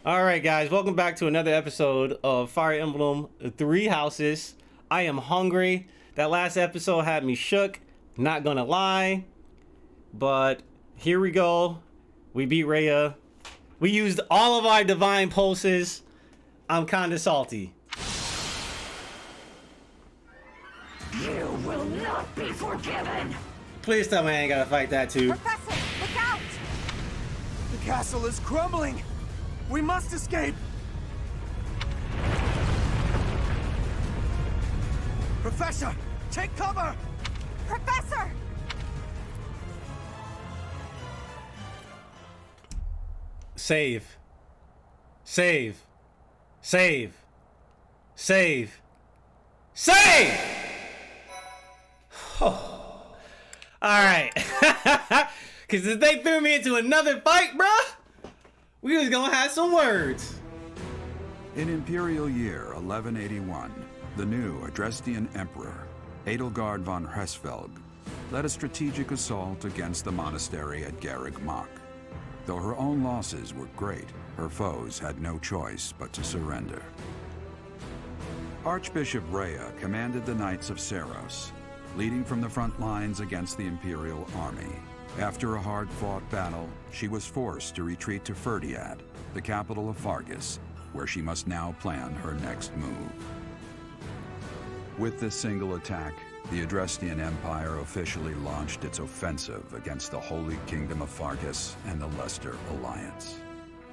Alright guys, welcome back to another episode of Fire Emblem Three Houses. I am hungry. That last episode had me shook, not gonna lie. But here we go. We beat Rhea. We used all of our divine pulses. I'm kinda salty. You will not be forgiven! Please tell me I ain't gotta fight that too. Professor, look out! The castle is crumbling! We must escape! Professor, take cover! Professor! Save. Save. Save. Save. Save! Oh. Alright. Cause if they threw me into another fight, bruh, we was gonna have some words. In Imperial Year 1181, the new Adrestian Emperor, Edelgard von Hresvelg, led a strategic assault against the monastery at Garreg Mach. Though her own losses were great, her foes had no choice but to surrender. Archbishop Rhea commanded the Knights of Seiros, leading from the front lines against the Imperial army. After a hard-fought battle, she was forced to retreat to Ferdiad, the capital of Fargus, where she must now plan her next move. With this single attack, the Adrestian Empire officially launched its offensive against the Holy Kingdom of Fargus and the Leicester Alliance.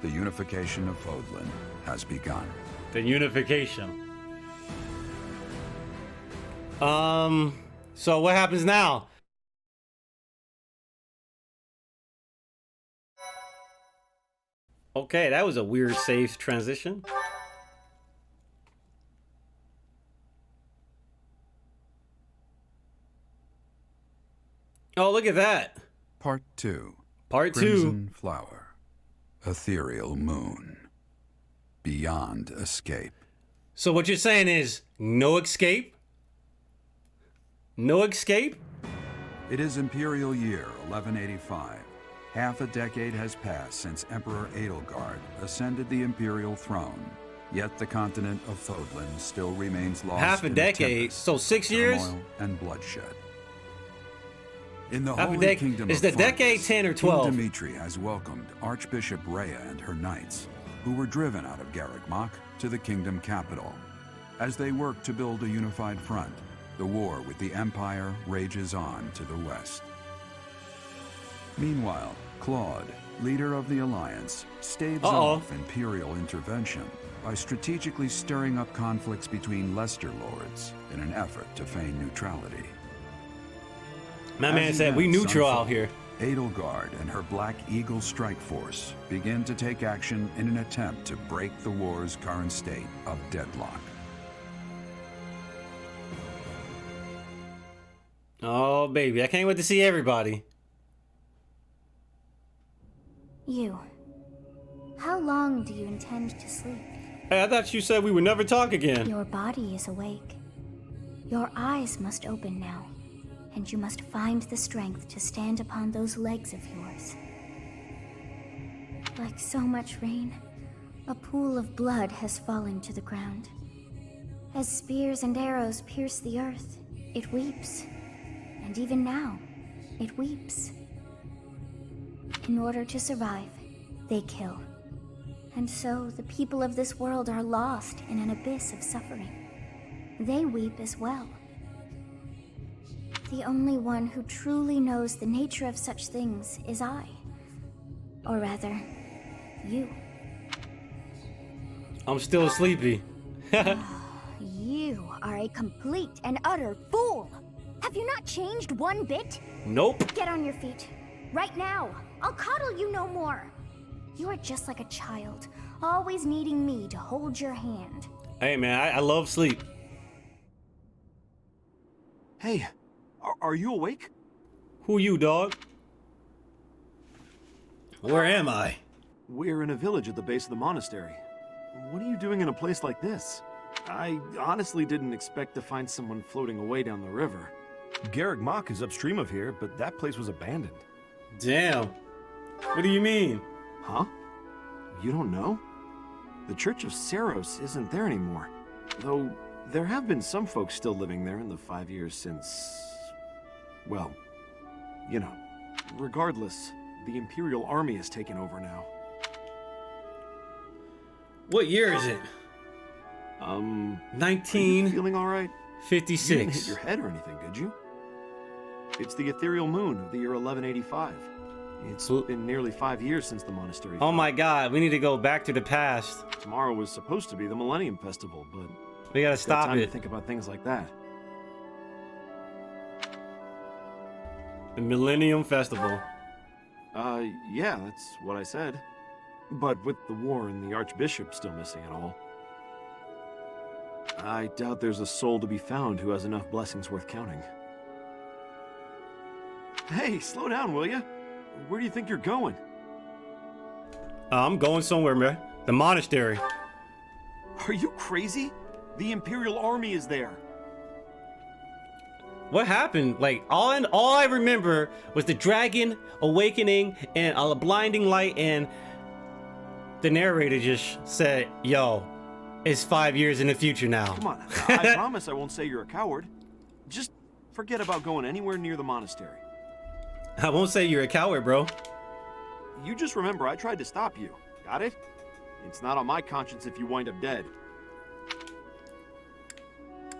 The unification of Fodlan has begun. The unification. So what happens now? Okay, that was a weird safe transition. Oh, look at that. Part 2. Part 2. Crimson Flower. Ethereal Moon. Beyond escape. So what you're saying is no escape? No escape? It is Imperial Year 1185. Half a decade has passed since Emperor Edelgard ascended the Imperial throne, yet the continent of Fodlan still remains lost Half a in decade? tempest, So 6 years? turmoil, and bloodshed. In the Half a Holy decade. Kingdom Is of the decade Fargus, 10 or King 12? Dimitri has welcomed Archbishop Rhea and her knights, who were driven out of Garreg Mach to the kingdom capital. As they work to build a unified front, the war with the Empire rages on to the west. Meanwhile, Claude, leader of the Alliance, staves off Imperial intervention by strategically stirring up conflicts between Leicester lords in an effort to feign neutrality. My As man said we events neutral out unfold, here. Edelgard and her Black Eagle strike force begin to take action in an attempt to break the war's current state of deadlock. Oh, baby, I can't wait to see everybody. You. How long do you intend to sleep? Hey, I thought you said we would never talk again. Your body is awake. Your eyes must open now, and you must find the strength to stand upon those legs of yours. Like so much rain, a pool of blood has fallen to the ground. As spears and arrows pierce the earth, it weeps. And even now, it weeps. In order to survive, they kill. And so the people of this world are lost in an abyss of suffering. They weep as well. The only one who truly knows the nature of such things is I. Or rather, you. I'm still sleepy. You are a complete and utter fool! Have you not changed one bit? Nope. Get on your feet. Right now. I'll coddle you no more. You are just like a child, always needing me to hold your hand. Hey, man, I love sleep. Hey, are you awake? Who you, dog? Where am I? We're in a village at the base of the monastery. What are you doing in a place like this? I honestly didn't expect to find someone floating away down the river. Garreg Mach is upstream of here, but that place was abandoned. Damn. What do you mean? Huh? You don't know? The Church of Saros isn't there anymore. Though, there have been some folks still living there in the 5 years since... well, you know. Regardless, the Imperial Army has taken over now. What year is it? Are you 1956. feeling alright? You didn't hit your head or anything, did you? It's the ethereal moon of the year 1185. It's been nearly 5 years since the monastery Oh fell. my god, we need to go back to the past. Tomorrow was supposed to be the Millennium Festival, but We gotta it's got stop time to it. think about things like that. The Millennium Festival. Yeah, that's what I said. But with the war and the Archbishop still missing it all, I doubt there's a soul to be found who has enough blessings worth counting. Hey, slow down, will ya? Where do you think you're going? I'm going somewhere, man. The monastery. Are you crazy? The Imperial Army is there. What happened? Like all I remember was the dragon awakening and a blinding light, and the narrator just said, "Yo, it's 5 years in the future now." Come on, I promise I won't say you're a coward. Just forget about going anywhere near the monastery. I won't say you're a coward, bro. You just remember I tried to stop you. Got it? It's not on my conscience if you wind up dead.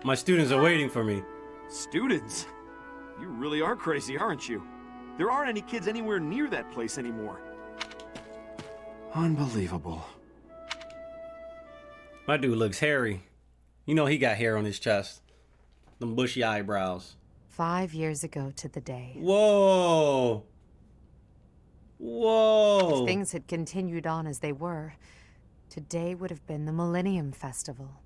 My students are waiting for me. Students? You really are crazy, aren't you? There aren't any kids anywhere near that place anymore. Unbelievable. My dude looks hairy. You know he got hair on his chest. Them bushy eyebrows. 5 years ago to the day. Whoa. Whoa. If things had continued on as they were, today would have been the Millennium Festival.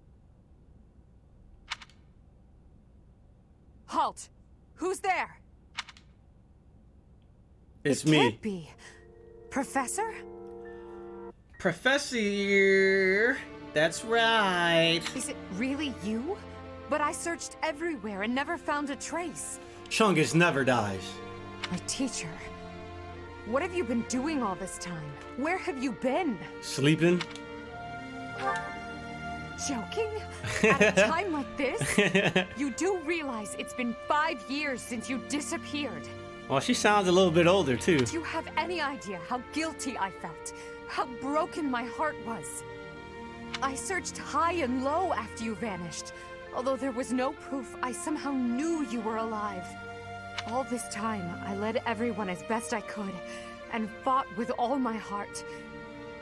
Halt! Who's there? It's It me. can't be. Professor? Professor. That's right. Is it really you? But I searched everywhere and never found a trace. Chungus never dies. My teacher. What have you been doing all this time? Where have you been? Sleeping. Joking? At a time like this? You do realize it's been 5 years since you disappeared. Well, she sounds a little bit older, too. Do you have any idea how guilty I felt? How broken my heart was? I searched high and low after you vanished. Although there was no proof, I somehow knew you were alive. All this time, I led everyone as best I could, and fought with all my heart.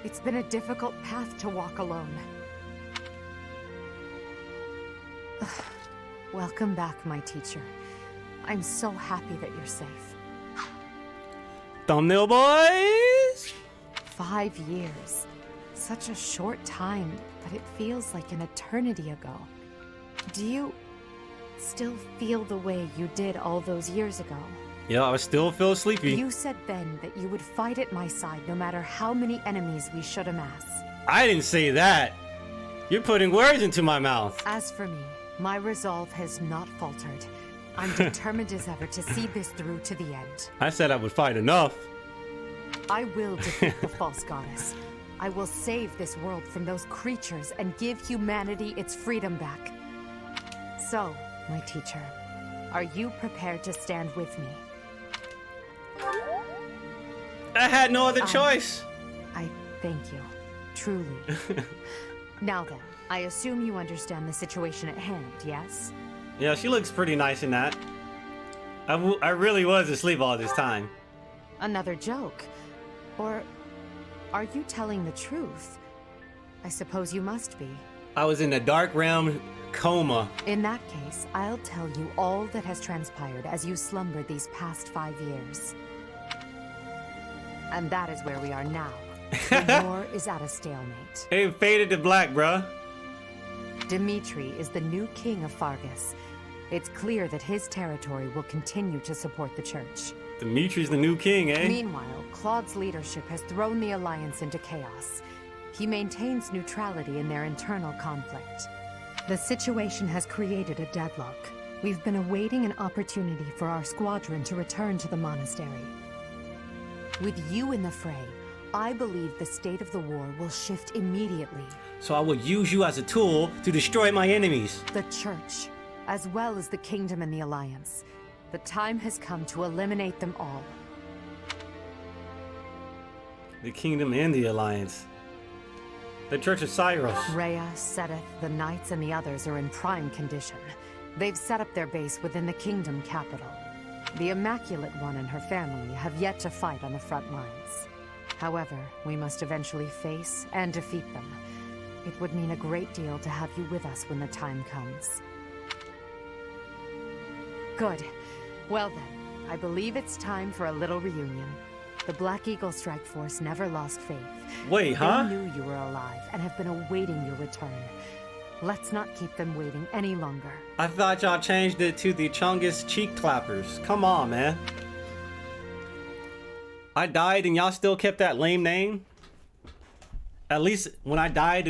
It's been a difficult path to walk alone. Welcome back, my teacher. I'm so happy that you're safe. Thumbnail boys. 5 years. Such a short time, but it feels like an eternity ago. Do you still feel the way you did all those years ago? Yeah, I still feel sleepy. You said then that you would fight at my side no matter how many enemies we should amass. I didn't say that. You're putting words into my mouth. As for me, my resolve has not faltered. I'm determined as ever to see this through to the end. I said I would fight enough. I will defeat the false goddess. I will save this world from those creatures and give humanity its freedom back. So, my teacher, are you prepared to stand with me? I had no other choice. I thank you. Truly. Now then, I assume you understand the situation at hand, yes? Yeah, she looks pretty nice in that. I really was asleep all this time. Another joke? Or are you telling the truth? I suppose you must be. I was in a dark realm coma. In that case, I'll tell you all that has transpired as you slumbered these past 5 years. And that is where we are now. The war is at a stalemate. It faded to black, bruh. Dimitri is the new king of Fargus. It's clear that his territory will continue to support the church. Dimitri's the new king, eh? Meanwhile, Claude's leadership has thrown the Alliance into chaos. He maintains neutrality in their internal conflict. The situation has created a deadlock. We've been awaiting an opportunity for our squadron to return to the monastery. With you in the fray, I believe the state of the war will shift immediately. So I will use you as a tool to destroy my enemies. The Church, as well as the Kingdom and the Alliance. The time has come to eliminate them all. The Kingdom and the Alliance. The Church of Cyrus. Rhea, Seteth, the Knights, and the others are in prime condition. They've set up their base within the Kingdom capital. The Immaculate One and her family have yet to fight on the front lines. However, we must eventually face and defeat them. It would mean a great deal to have you with us when the time comes. Good. Well then, I believe it's time for a little reunion. The Black Eagle Strike Force never lost faith. Wait, huh? They knew you were alive and have been awaiting your return. Let's not keep them waiting any longer. I thought y'all changed it to the Chungus Cheek Clappers. Come on, man. I died and y'all still kept that lame name? At least when I died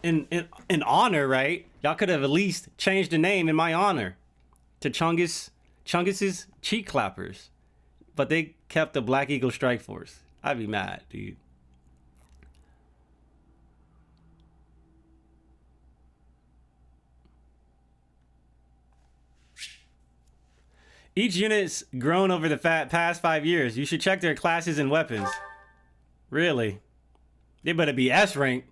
in honor, right? Y'all could have at least changed the name in my honor to Chungus's Cheek Clappers. But they kept the Black Eagle Strike Force. I'd be mad, dude. Each unit's grown over the past 5 years. You should check their classes and weapons. Really? They better be S rank.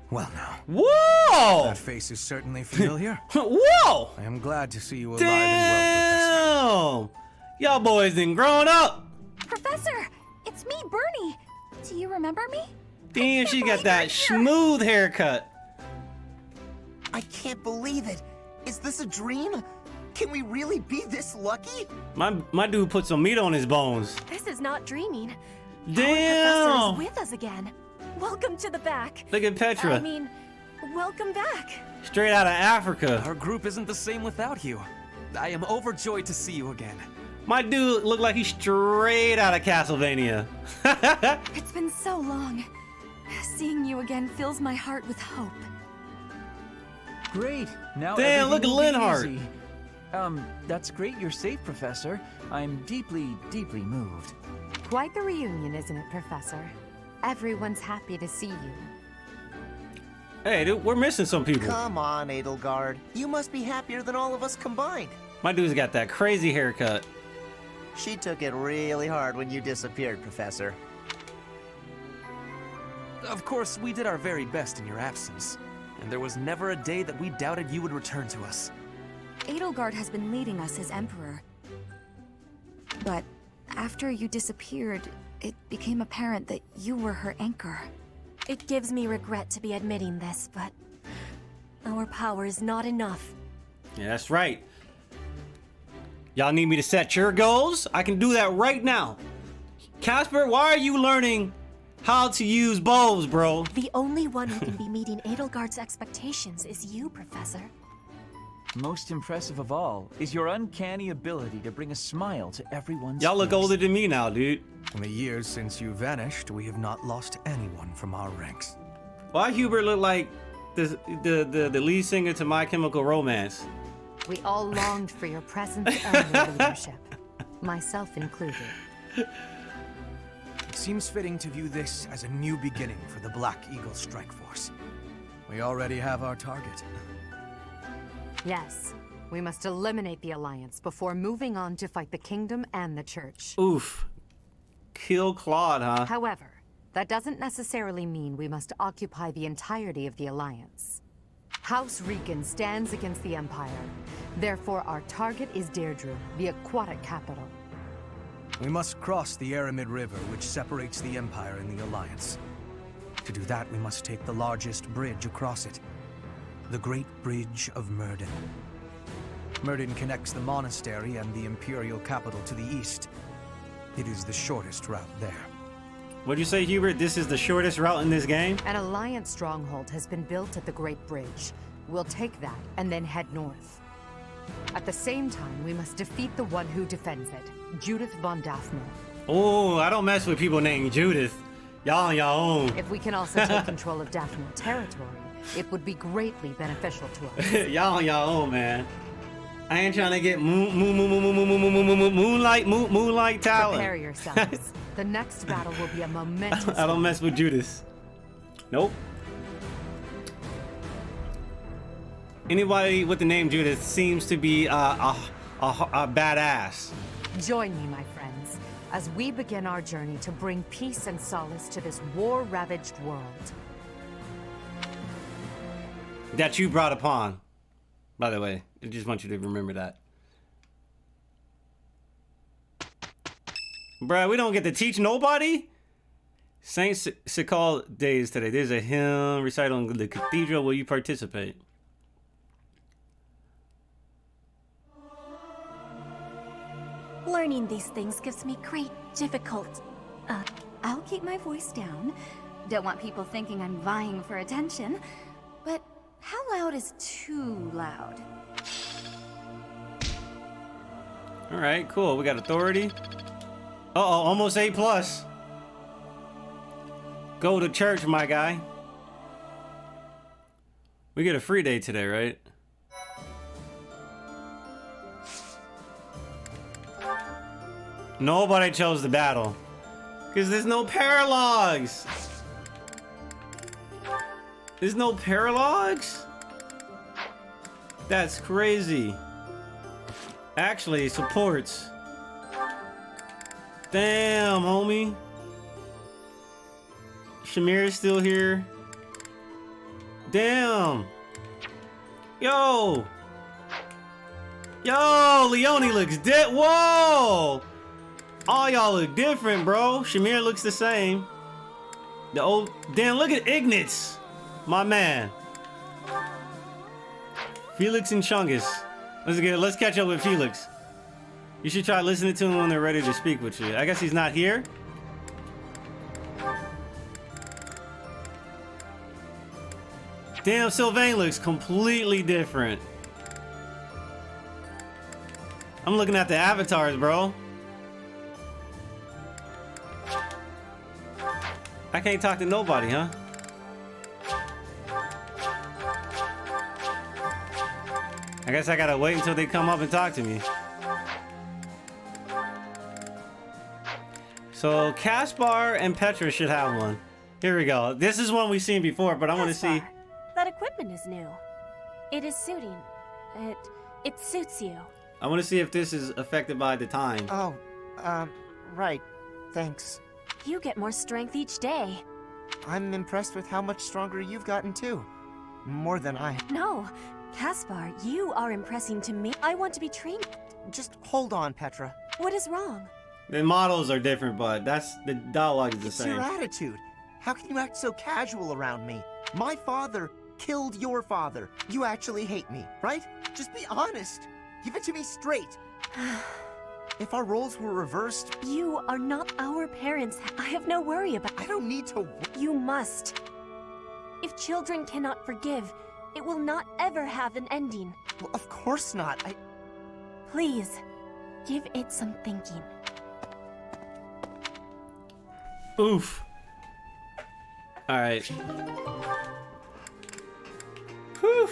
Well now. Whoa! That face is certainly familiar. Whoa! I am glad to see you alive and well, Professor. Damn! Y'all boys done grown up. Professor, it's me, Bernie. Do you remember me? Damn, she got that smooth haircut. I can't believe it. Is this a dream? Can we really be this lucky? My dude put some meat on his bones. This is not dreaming. Damn! Our professor is with us again. Welcome to the back. Look at Petra. I mean, welcome back. Straight out of Africa. Our group isn't the same without you. I am overjoyed to see you again. My dude looked like he's straight out of Castlevania. It's been so long. Seeing you again fills my heart with hope. Great. Now Damn, look at everything will be Linhart. easy. That's great you're safe, Professor. I'm deeply, deeply moved. Quite the reunion, isn't it, Professor? Everyone's happy to see you. Hey, dude, we're missing some people. Come on, Edelgard. You must be happier than all of us combined. My dude's got that crazy haircut. She took it really hard when you disappeared, Professor. Of course, we did our very best in your absence. And there was never a day that we doubted you would return to us. Edelgard has been leading us as Emperor. But after you disappeared, it became apparent that you were her anchor. It gives me regret to be admitting this, but our power is not enough. Yeah, that's right. Y'all need me to set your goals? I can do that right now. Casper, why are you learning how to use bows, bro? The only one who can be meeting Edelgard's expectations is you, Professor. Most impressive of all is your uncanny ability to bring a smile to everyone's Y'all look face. older than me now, dude. In the years since you vanished, we have not lost anyone from our ranks. Why Hubert look like the lead singer to My Chemical Romance? We all longed for your presence and your leadership, myself included. It seems fitting to view this as a new beginning for the Black Eagle Strike Force. We already have our target. Yes, we must eliminate the Alliance before moving on to fight the Kingdom and the Church. Oof. Kill Claude, huh? However, that doesn't necessarily mean we must occupy the entirety of the Alliance. House Regan stands against the Empire. Therefore, our target is Deirdre, the aquatic capital. We must cross the Aramid River, which separates the Empire and the Alliance. To do that, we must take the largest bridge across it. The Great Bridge of Myrden. Myrden connects the monastery and the Imperial capital to the east. It is the shortest route there. What'd you say, Hubert? This is the shortest route in this game? An Alliance stronghold has been built at the Great Bridge. We'll take that and then head north. At the same time, we must defeat the one who defends it, Judith von Daphne. Oh, I don't mess with people named Judith. Y'all on y'all own. If we can also take control of Daphne territory, it would be greatly beneficial to us. Y'all on y'all own, man. I ain't trying to get moonlight talent. Prepare yourselves. The next battle will be a momentous I don't mess with Judas. Nope. Anybody with the name Judas seems to be a badass. Join me, my friends, as we begin our journey to bring peace and solace to this war-ravaged world. That you brought upon, by the way. I just want you to remember that. Bruh, we don't get to teach nobody? Saint Sikal days today. There's a hymn recital in the cathedral. Will you participate? Learning these things gives me great difficulty. I'll keep my voice down. Don't want people thinking I'm vying for attention. But how loud is too loud? All right, cool. We got authority. Uh-oh, almost A+. Go to church, my guy. We get a free day today, right? Nobody chose the battle. Because there's no paralogs. There's no paralogs? That's crazy. Actually, supports. Damn, homie. Shamir is still here. Damn. Yo. Yo, Leone looks dead. Whoa. All y'all look different, bro. Shamir looks the same. The old, damn, look at Ignatz. My man. Felix and Chungus. Let's catch up with Felix. You should try listening to him when they're ready to speak with you. I guess he's not here. Damn, Sylvain looks completely different. I'm looking at the avatars, bro. I can't talk to nobody, huh? I guess I gotta wait until they come up and talk to me. So Caspar and Petra should have one. Here we go. This is one we've seen before, but I want to see. That equipment is new. It is suiting. It suits you. I want to see if this is affected by the time. Oh, right. Thanks. You get more strength each day. I'm impressed with how much stronger you've gotten too. More than I. No, Caspar, you are impressing to me. I want to be trained. Just hold on, Petra. What is wrong? The models are different, but the dialogue is the same. It's your attitude. How can you act so casual around me? My father killed your father. You actually hate me, right? Just be honest. Give it to me straight. If our roles were reversed... You are not our parents. I have no worry about... I don't need to... You must. If children cannot forgive, it will not ever have an ending. Well, of course not. Please, give it some thinking. Oof. Alright. Whew.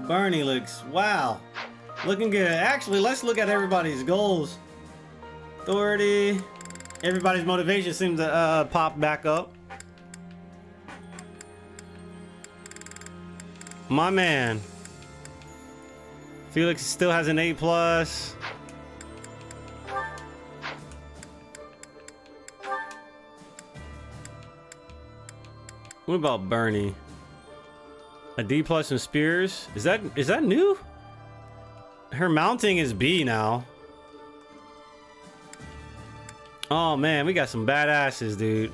Bernie looks, wow. Looking good. Actually, let's look at everybody's goals. Authority. Everybody's motivation seems to pop back up. My man. Felix still has an A+. What about Bernie? A D+ in Spears? Is that new? Her mounting is B now. Oh man, we got some badasses, dude.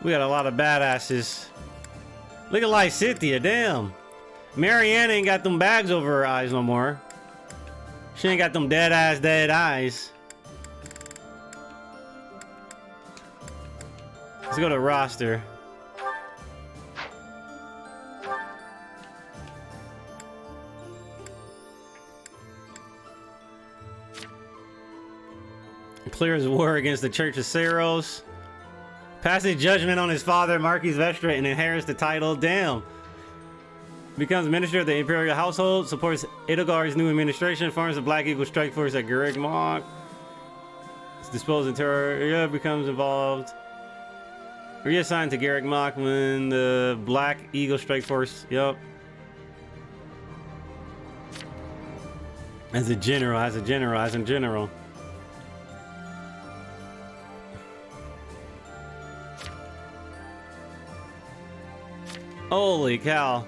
We got a lot of badasses. Look at Lysithea, damn. Marianne ain't got them bags over her eyes no more. She ain't got them dead eyes. Let's go to roster. Clears war against the Church of Seros. Passes judgment on his father, Marquis Vestra, and inherits the title. Damn. Becomes minister of the Imperial household. Supports Edelgard's new administration. Forms the Black Eagle Strike Force at Garreg Mach. Disposed in terror. Yeah, becomes involved. Reassigned to Garreg Mach when the Black Eagle Strike Force. Yup. As a general. Holy cow.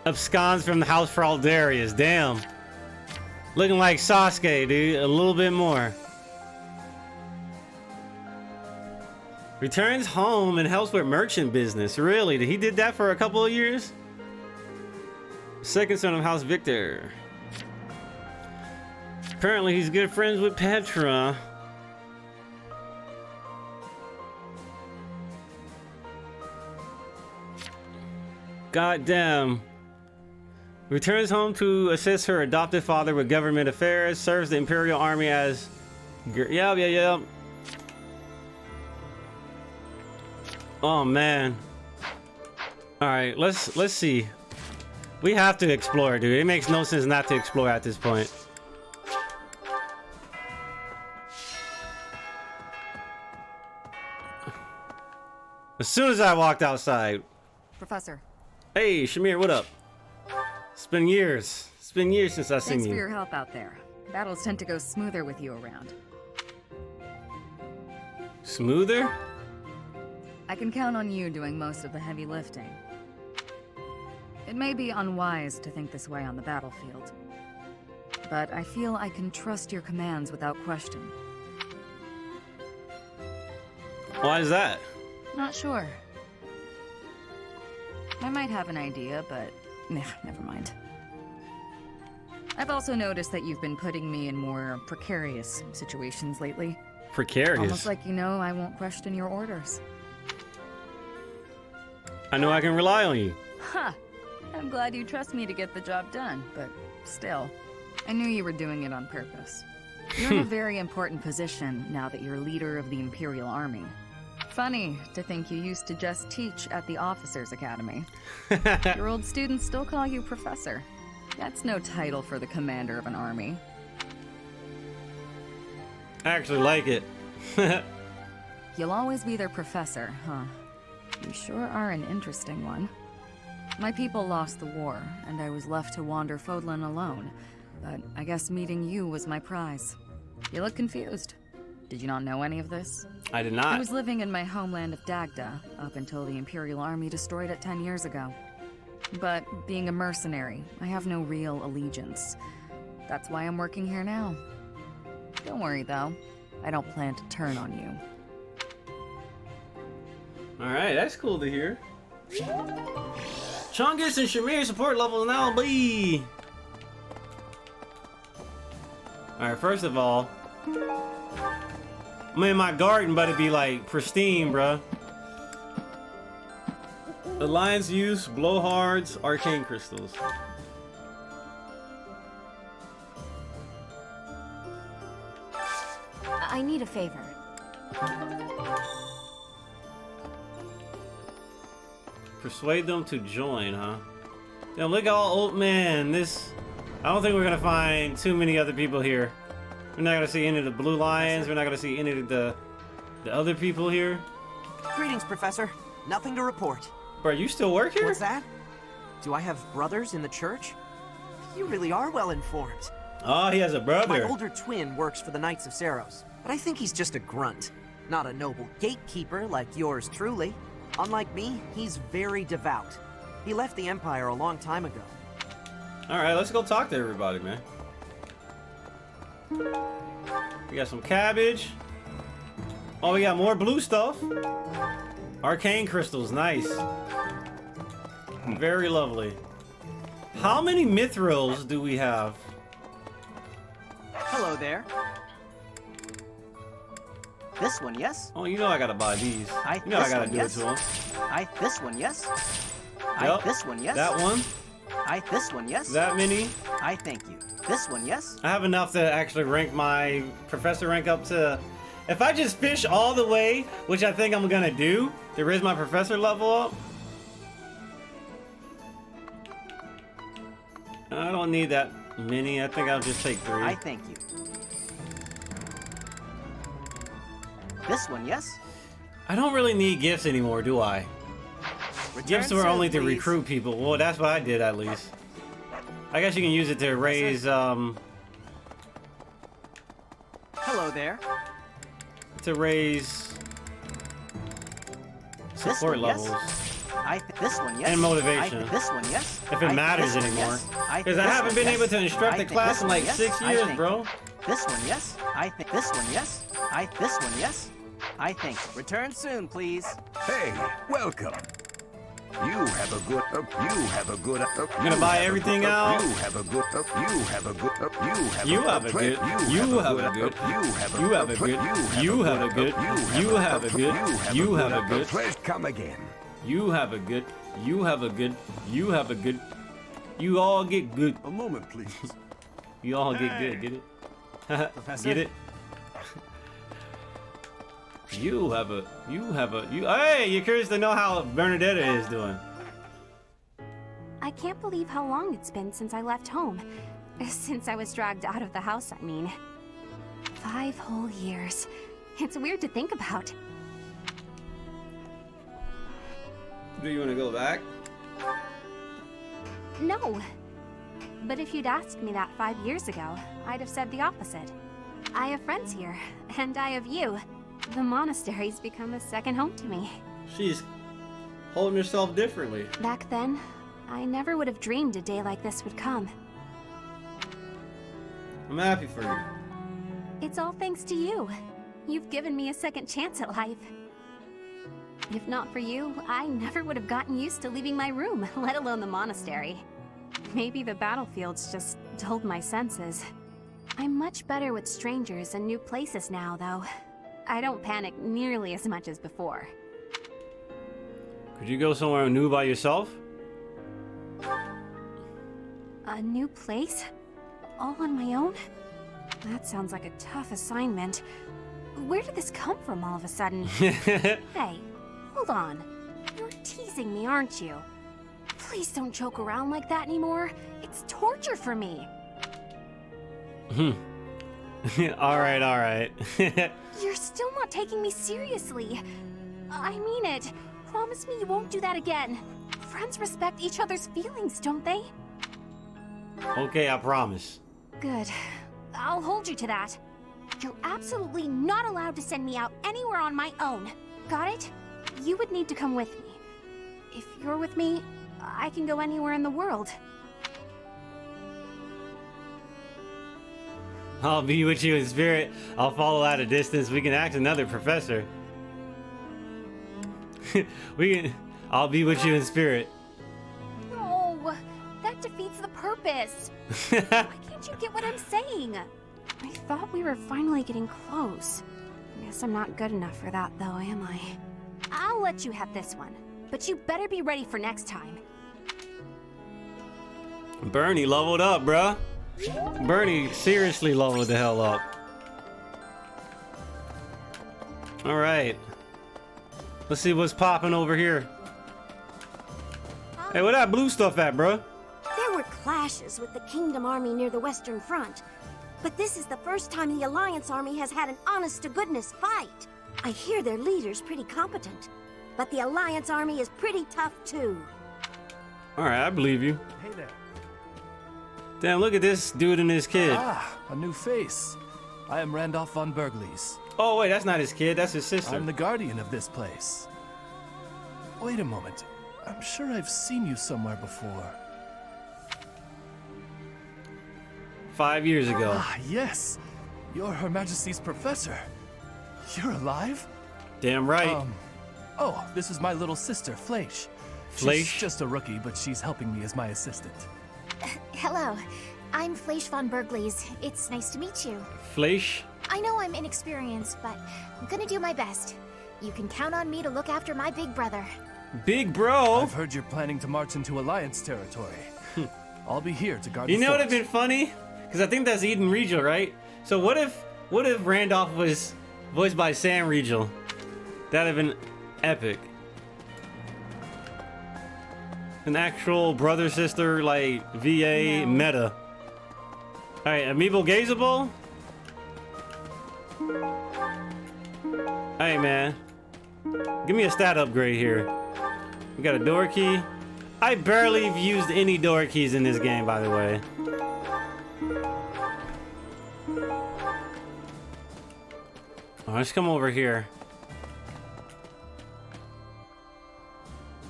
Absconds from the house for Aldarius. Damn. Looking like Sasuke, dude. A little bit more. Returns home and helps with merchant business. Really? He did that for a couple of years? Second son of House Victor. Apparently he's good friends with Petra. God damn. Returns home to assist her adopted father with government affairs. Serves the Imperial Army as... Yeah. Oh, man. Alright, let's see. We have to explore, dude. It makes no sense not to explore at this point. As soon as I walked outside... Professor. Hey, Shamir, what up? It's been years. It's been years since I've seen Thanks you. for your help out there. Battles tend to go smoother with you around. Smoother? I can count on you doing most of the heavy lifting. It may be unwise to think this way on the battlefield, but I feel I can trust your commands without question. Why is that? Not sure. I might have an idea, but never mind. I've also noticed that you've been putting me in more precarious situations lately. Precarious? Almost like you know I won't question your orders. I know I can rely on you. Ha! I'm glad you trust me to get the job done, but still, I knew you were doing it on purpose. You're in a very important position now that you're leader of the Imperial Army. Funny to think you used to just teach at the Officers' Academy. Your old students still call you Professor. That's no title for the commander of an army. I actually like it. You'll always be their professor, huh? You sure are an interesting one. My people lost the war, and I was left to wander Fodlan alone. But I guess meeting you was my prize. You look confused. Did you not know any of this? I did not. I was living in my homeland of Dagda, up until the Imperial Army destroyed it 10 years ago. But being a mercenary, I have no real allegiance. That's why I'm working here now. Don't worry, though. I don't plan to turn on you. Alright, that's cool to hear. Chungus and Shamir support levels now, boy! Alright, first of all, I'm in my garden, but it'd be like pristine, bruh. Alliance use, blowhards, arcane crystals. I need a favor. Persuade them to join, huh? Damn, look at all old man. This, I don't think we're gonna find too many other people here. We're not gonna see any of the Blue Lions. We're not gonna see any of the other people here. Greetings, Professor. Nothing to report. Bro, you still work here? What's that? Do I have brothers in the church? You really are well informed. Oh, he has a brother. My older twin works for the Knights of Saros, but I think he's just a grunt. Not a noble gatekeeper like yours truly. Unlike me, he's very devout. He left the Empire a long time ago. Alright, let's go talk to everybody, man. We got some cabbage. Oh, we got more blue stuff. Arcane crystals, nice. Very lovely. How many mithrils do we have? Hello there. This one, yes? Oh, you know I gotta buy these. You know I gotta do it to them. This one, yes? Yep. This one, yes? That one? This one, yes? That many? Thank you. This one, yes? I have enough to actually rank my professor rank up to If I just fish all the way, which I think I'm gonna do, to raise my professor level up. I don't need that many. I think I'll just take 3. I thank you. This one, yes? I don't really need gifts anymore, do I? Return Gifts were soon, only to please. recruit people. Well, that's what I did at least. I guess you can use it to raise, Hello there. to raise This support one, yes? levels. This one, yes? And motivation. This one, yes? If it matters this one, anymore. yes? Because I haven't been able to instruct the class in like 6 years, bro. This one, yes? This one, yes? This one, yes? I think. Return soon, please. Hey, welcome. You have a good. You have a good. I'm gonna buy everything out. You have a good. You have a good. You have a good. You have a good. You have a good. You have a good. You have a good. You have a good. Please come again. You have a good. You have a good. You have a good. You all get good. A moment, please. You all get good. Get it? Get it? You have a. Hey, you're curious to know how Bernadetta is doing. I can't believe how long it's been since I left home. Since I was dragged out of the house, I mean. 5 whole years. It's weird to think about. Do you want to go back? No. But if you'd asked me that 5 years ago, I'd have said the opposite. I have friends here, and I have you. The monastery's become a second home to me. She's holding herself differently. Back then, I never would have dreamed a day like this would come. I'm happy for you. It's all thanks to you. You've given me a second chance at life. If not for you, I never would have gotten used to leaving my room, let alone the monastery. Maybe the battlefield's just dulled my senses. I'm much better with strangers and new places now, though. I don't panic nearly as much as before. Could you go somewhere new by yourself? A new place? All on my own? That sounds like a tough assignment. Where did this come from all of a sudden? Hey, hold on. You're teasing me, aren't you? Please don't joke around like that anymore. It's torture for me. Alright. You're still not taking me seriously. I mean it. Promise me you won't do that again. Friends respect each other's feelings, don't they? Okay, I promise. Good. I'll hold you to that. You're absolutely not allowed to send me out anywhere on my own. Got it? You would need to come with me. If you're with me, I can go anywhere in the world. I'll be with you in spirit. I'll follow at a distance. We can act another professor. I'll be with you in spirit. No, that defeats the purpose. Why can't you get what I'm saying? I thought we were finally getting close. Guess I'm not good enough for that, though, am I? I'll let you have this one, but you better be ready for next time. Bernie leveled up, bruh. Bernie seriously leveled the hell up. Alright. Let's see what's popping over here. Hey, where that blue stuff at, bruh? There were clashes with the Kingdom Army near the Western Front. But this is the first time the Alliance Army has had an honest-to-goodness fight. I hear their leader's pretty competent. But the Alliance Army is pretty tough, too. Alright, I believe you. Hey there. Damn, look at this dude and his kid. Ah, a new face. I am Randolph von Bergles. Oh, wait, that's not his kid. That's his sister. I'm the guardian of this place. Wait a moment. I'm sure I've seen you somewhere before. 5 years ago. Ah, yes. You're Her Majesty's professor. You're alive? Damn right. Oh, this is my little sister, Fleisch. Fleisch? She's just a rookie, but she's helping me as my assistant. Hello. I'm Fleisch von Bergles. It's nice to meet you. Fleisch? I know I'm inexperienced, but I'm gonna do my best. You can count on me to look after my big brother. Big bro? I've heard you're planning to march into Alliance territory. I'll be here to guard You the know fort. what would have been funny? Because I think that's Eden Regional, right? So what if Randolph was Voiced by Sam Riegel. That'd have been epic. An actual brother sister like VA meta. Alright, Amiibo Gazeable? Hey man. Give me a stat upgrade here. We got a door key. I barely have used any door keys in this game, by the way. Oh, let's come over here.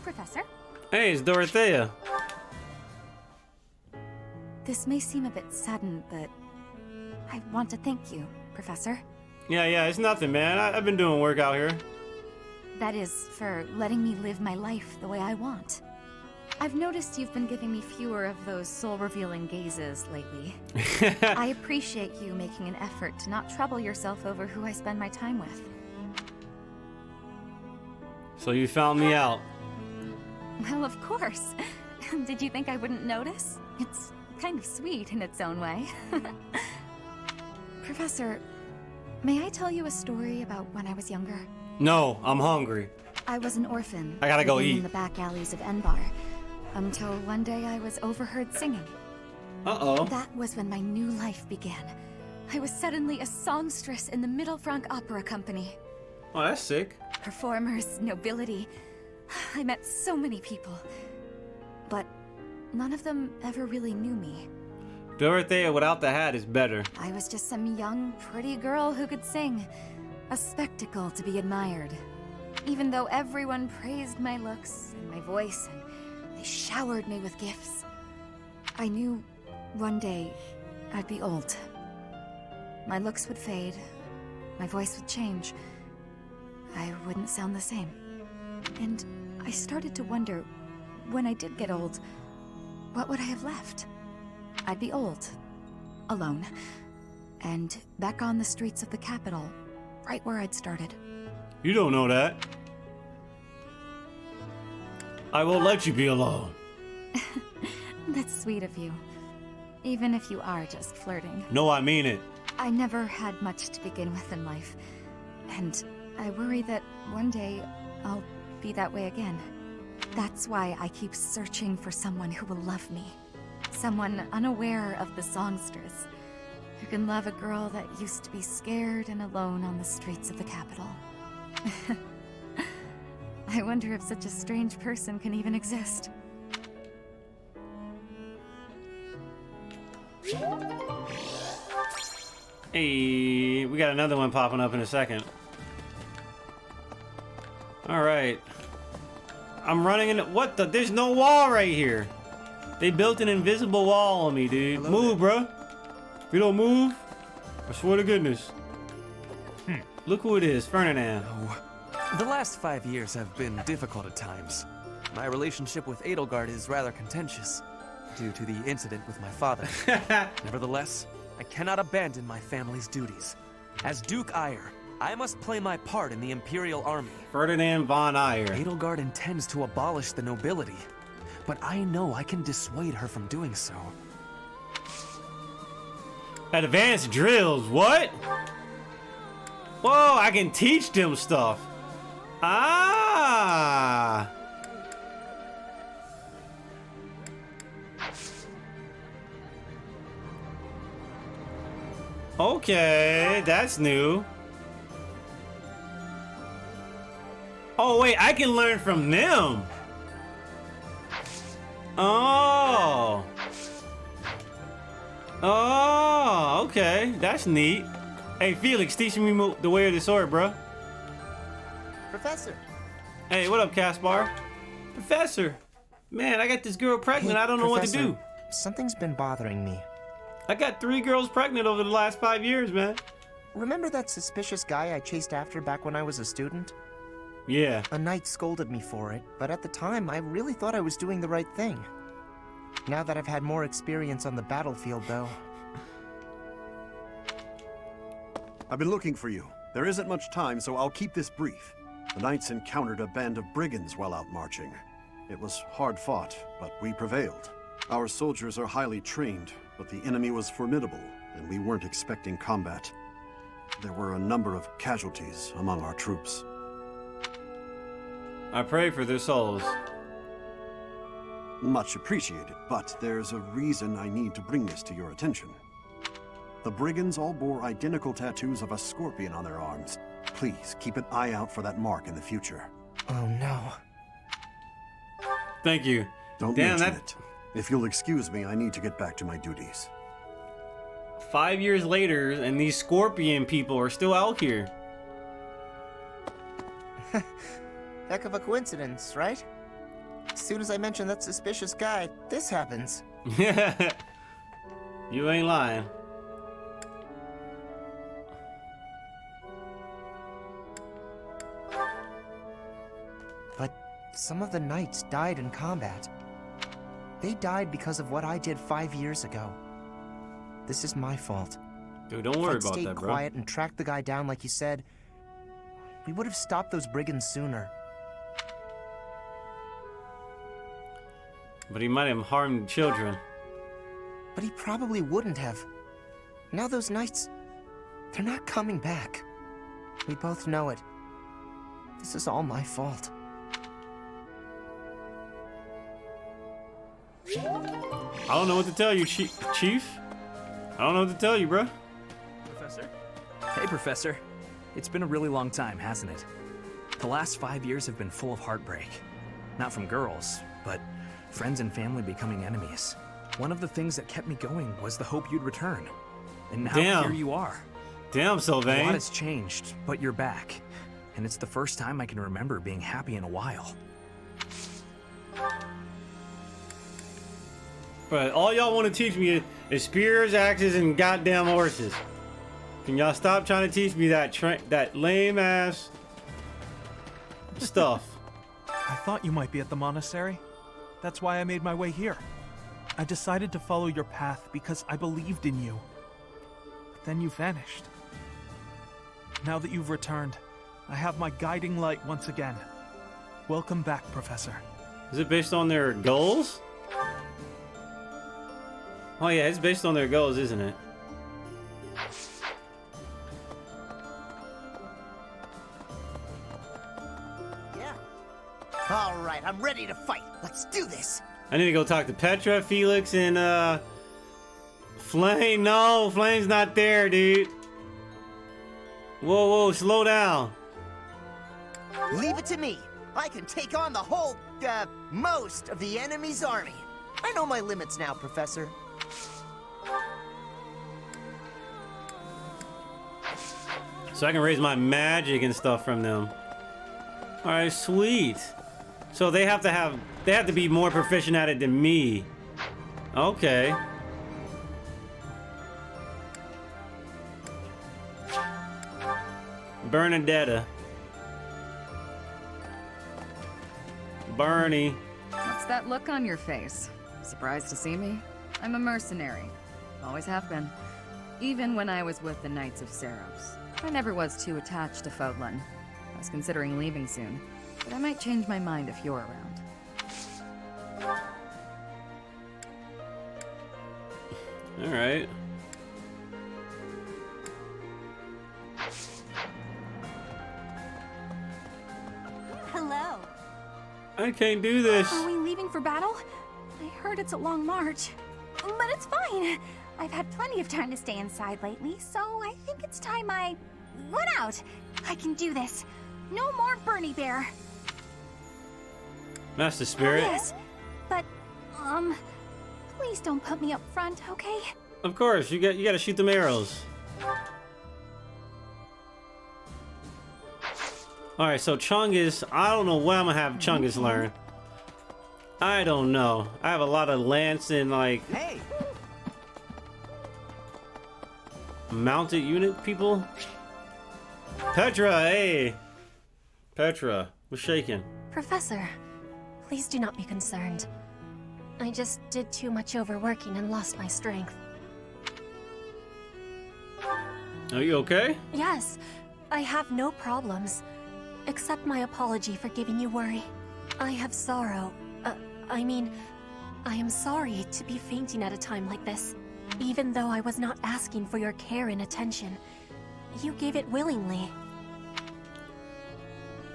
Professor? Hey, it's Dorothea. This may seem a bit sudden, but I want to thank you, Professor. Yeah, it's nothing, man. I've been doing work out here. That is, for letting me live my life the way I want. I've noticed you've been giving me fewer of those soul-revealing gazes lately. I appreciate you making an effort to not trouble yourself over who I spend my time with. So you found me out. Well, of course. Did you think I wouldn't notice? It's kind of sweet in its own way. Professor, may I tell you a story about when I was younger? No, I'm hungry. I was an orphan. I gotta go living eat. In the back alleys of Enbar, until one day I was overheard singing. Uh-oh. That was when my new life began. I was suddenly a songstress in the Middle Franc Opera Company. Oh, that's sick. Performers, nobility. I met so many people. But none of them ever really knew me. Dorothea without the hat is better. I was just some young, pretty girl who could sing. A spectacle to be admired. Even though everyone praised my looks and my voice, and they showered me with gifts. I knew one day I'd be old. My looks would fade, my voice would change. I wouldn't sound the same. And I started to wonder, when I did get old, what would I have left? I'd be old, alone, and back on the streets of the capital, right where I'd started. You don't know that. I won't let you be alone. That's sweet of you. Even if you are just flirting. No, I mean it. I never had much to begin with in life. And I worry that one day I'll be that way again. That's why I keep searching for someone who will love me. Someone unaware of the songstress, who can love a girl that used to be scared and alone on the streets of the capital. I wonder if such a strange person can even exist. Hey, we got another one popping up in a second. All right. I'm running into... What the? There's no wall right here. They built an invisible wall on me, dude. Hello move, there. bruh. If you don't move, I swear to goodness. Look who it is, Ferdinand. The last 5 years have been difficult at times. My relationship with Edelgard is rather contentious, due to the incident with my father. Nevertheless, I cannot abandon my family's duties. As Duke Eyre, I must play my part in the Imperial Army. Ferdinand von Eyre. Edelgard intends to abolish the nobility, but I know I can dissuade her from doing so. Advanced drills, what? Whoa, I can teach them stuff. Ah. Okay, that's new. Oh wait, I can learn from them. Oh. Oh, okay, that's neat. Hey, Felix, teach me the way of the sword, bro. Professor. Hey, what up, Caspar? Professor. Man, I got this girl pregnant. Hey, I don't know Professor, what to do. Something's been bothering me. I got 3 girls pregnant over the last 5 years, man. Remember that suspicious guy I chased after back when I was a student? Yeah. A knight scolded me for it, but at the time, I really thought I was doing the right thing. Now that I've had more experience on the battlefield, though... I've been looking for you. There isn't much time, so I'll keep this brief. The knights encountered a band of brigands while out marching. It was hard fought, but we prevailed. Our soldiers are highly trained, but the enemy was formidable, and we weren't expecting combat. There were a number of casualties among our troops. I pray for their souls. Much appreciated, but there's a reason I need to bring this to your attention. The brigands all bore identical tattoos of a scorpion on their arms. Please, keep an eye out for that mark in the future. Oh no. Thank you. Don't mention it. If you'll excuse me, I need to get back to my duties. 5 years later, and these scorpion people are still out here. Heck of a coincidence, right? As soon as I mention that suspicious guy, this happens. You ain't lying. But some of the knights died in combat. They died because of what I did 5 years ago. This is my fault. Dude, don't worry if I'd about stayed that, bro. quiet and tracked the guy down like you said, we would have stopped those brigands sooner. But he might have harmed children. But he probably wouldn't have. Now those knights, they're not coming back. We both know it. This is all my fault. I don't know what to tell you, Chief. I don't know what to tell you, bro. Professor? Hey, Professor. It's been a really long time, hasn't it? The last 5 years have been full of heartbreak. Not from girls, but friends and family becoming enemies. One of the things that kept me going was the hope you'd return. And now here you are. Damn, Sylvain. A lot has changed, but you're back. And it's the first time I can remember being happy in a while. But all y'all want to teach me is spears, axes, and goddamn horses. Can y'all stop trying to teach me that lame ass stuff? I thought you might be at the monastery. That's why I made my way here. I decided to follow your path because I believed in you. But then you vanished. Now that you've returned, I have my guiding light once again. Welcome back, Professor. Is it based on their goals? Oh yeah, it's based on their goals, isn't it? Yeah. All right, I'm ready to fight. Let's do this. I need to go talk to Petra, Felix, and Flame. No, Flame's not there, dude. Whoa, slow down. Leave it to me. I can take on the whole, most of the enemy's army. I know my limits now, Professor. So I can raise my magic and stuff from them. All right, sweet. So they have to be more proficient at it than me. Okay. Bernadetta. Bernie. What's that look on your face? Surprised to see me? I'm a mercenary. Always have been. Even when I was with the Knights of Saros. I never was too attached to Fodlan. I was considering leaving soon, but I might change my mind if you're around. Alright. Hello. I can't do this. Are we leaving for battle? I heard it's a long march. But it's fine. I've had plenty of time to stay inside lately, so I think it's time I run out. I can do this. No more Bernie Bear. Master Spirit. Yes, but, please don't put me up front, okay? Of course, you gotta shoot them arrows. Alright, so Chungus, I don't know what I'm gonna have Chungus learn. I don't know. I have a lot of lance and like mounted unit people. Petra, hey! Petra, we're shaking. Professor, please do not be concerned. I just did too much overworking and lost my strength. Are you okay? Yes, I have no problems. Accept my apology for giving you worry. I have sorrow. I am sorry to be fainting at a time like this. Even though I was not asking for your care and attention, you gave it willingly.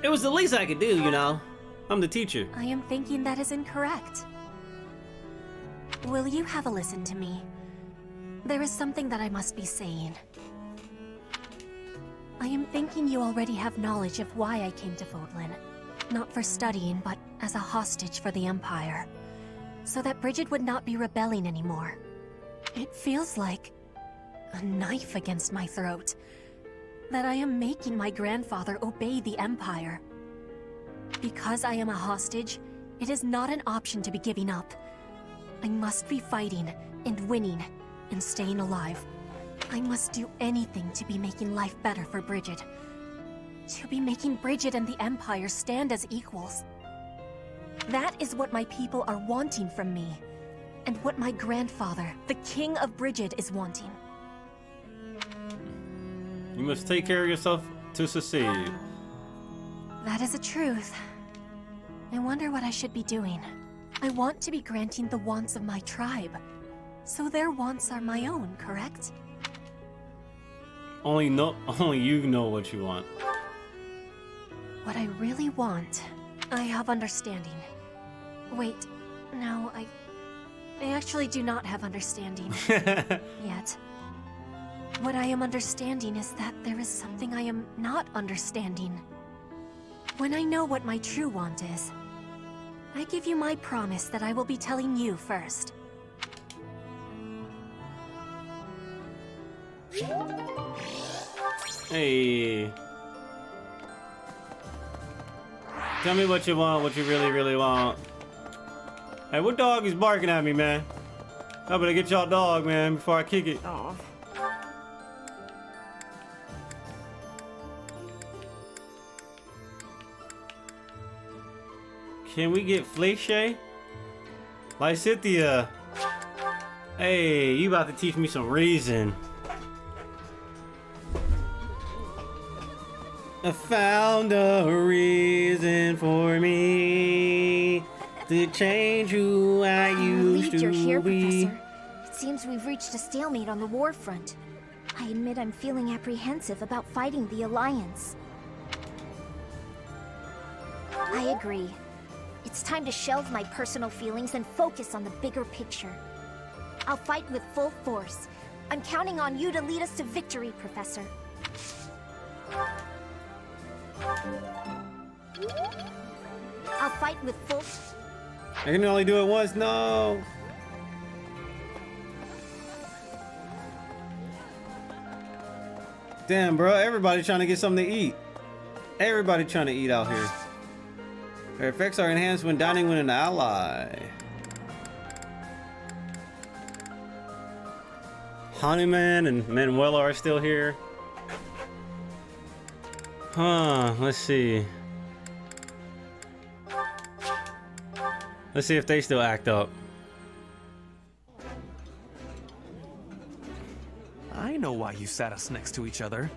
It was the least I could do, you know. I'm the teacher. I am thinking that is incorrect. Will you have a listen to me? There is something that I must be saying. I am thinking you already have knowledge of why I came to Fodlan. Not for studying, but as a hostage for the Empire. So that Bridget would not be rebelling anymore. It feels like a knife against my throat. That I am making my grandfather obey the Empire. Because I am a hostage, it is not an option to be giving up. I must be fighting and winning and staying alive. I must do anything to be making life better for Bridget. To be making Bridget and the Empire stand as equals. That is what my people are wanting from me. And what my grandfather, the King of Bridget, is wanting. You must take care of yourself to succeed. That is a truth. I wonder what I should be doing. I want to be granting the wants of my tribe. So their wants are my own, correct? Only you know what you want. What I really want, I have understanding. Wait, no, I actually do not have understanding. Yet. What I am understanding is that there is something I am not understanding. When I know what my true want is, I give you my promise that I will be telling you first. Hey. Tell me what you want, what you really, really want. Hey, what dog is barking at me, man? I better get y'all dog, man, before I kick it. Aw. Can we get Fleche? Lysithia. Hey, you about to teach me some reason. I found a reason for me to change who I used to You're here, be. Professor. It seems we've reached a stalemate on the war front. I admit I'm feeling apprehensive about fighting the Alliance. I agree. It's time to shelve my personal feelings and focus on the bigger picture. I'll fight with full force. I'm counting on you to lead us to victory, Professor. I'll fight with full... I can only do it once, no. Damn, bro, everybody trying to get something to eat. Everybody trying to eat out here. Their effects are enhanced when dining with an ally. Honeyman and Manuela are still here. Huh, let's see. Let's see if they still act up. I know why you sat us next to each other.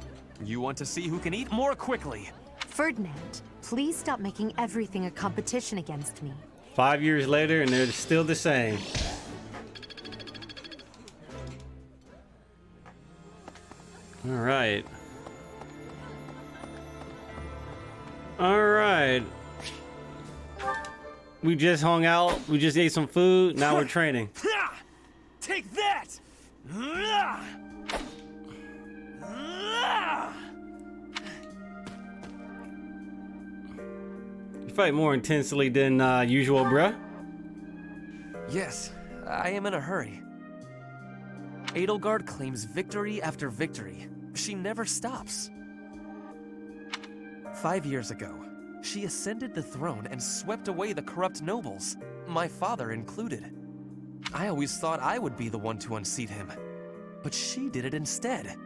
You want to see who can eat more quickly. Ferdinand, please stop making everything a competition against me. 5 years later and they're still the same. All right. All right. We just hung out. We just ate some food. Now we're training. Take that! You fight more intensely than usual, bruh. Yes, I am in a hurry. Edelgard claims victory after victory. She never stops. 5 years ago, she ascended the throne and swept away the corrupt nobles, my father included. I always thought I would be the one to unseat him, but she did it instead,